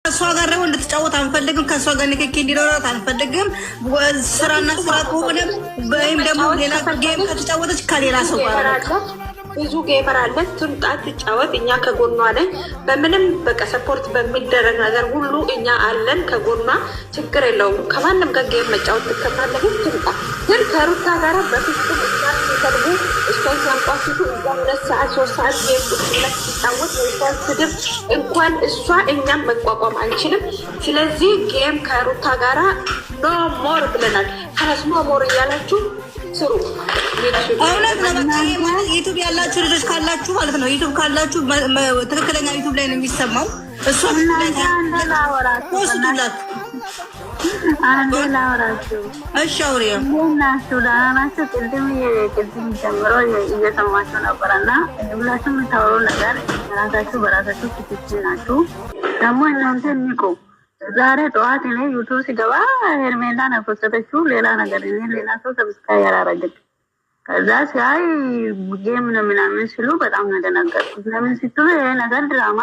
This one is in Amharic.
እሷ ጋር ደግሞ እንድትጫወት አንፈልግም። ከእሷ ጋር ንክኪ እንዲኖራት አንፈልግም። ስራና ስራ ከሆነ ወይም ደግሞ ሌላ ጌም ከተጫወተች ከሌላ ሰው ጋር ብዙ ጌመር አለን። ትምጣ ትጫወት፣ እኛ ከጎኗ ነን። በምንም በቃ ሰፖርት በሚደረግ ነገር ሁሉ እኛ አለን ከጎኗ። ችግር የለውም። ከማንም ጋር ጌም መጫወት ትከፋለች። ትምጣ። ግን ከሩታ ጋር በፍጹም እሷን ሲሰድቡ እሷን ሲያንቋሽሹ እዛ 2 ሰዓት 3 ሰዓት ጌም ቁጥነት ሲጫወት ወይቷን ስድብ እንኳን እሷ እኛም መቋቋም አንችልም። ስለዚህ ጌም ከሩታ ጋራ ኖ ሞር ብለናል። ከነስ ኖ ሞር እያላችሁ ስሩ። እውነት ነው። በቃ ማለት ዩቲዩብ ያላችሁ ልጆች ካላችሁ ማለት ነው። ዩቲዩብ ካላችሁ ትክክለኛ ዩቲዩብ ላይ ነው የሚሰማው። እሷ አንዴ ላወራችሁ። እሺ አውሪያ ናችሁ ዳናናችሁ ቅድም ጀምሮ እየሰማችሁ ነበረና ሁላችሁ የምታወሩ ነገር ራሳችሁ በራሳችሁ ትክክል ናችሁ። ደግሞ እናንተ ንቁ። ዛሬ ጠዋት እኔ ዩቱብ ሲገባ ሄርሜላ ነፈሰተችው ሌላ ነገር እኔ ሌላ ሰው ሰብስክራይብ ያላረግጥ ከዛ ሲያይ ጌም ነው ምናምን ሲሉ በጣም ነው ደነገጥኩት። ለምን ሲሉ ይሄ ነገር ድራማ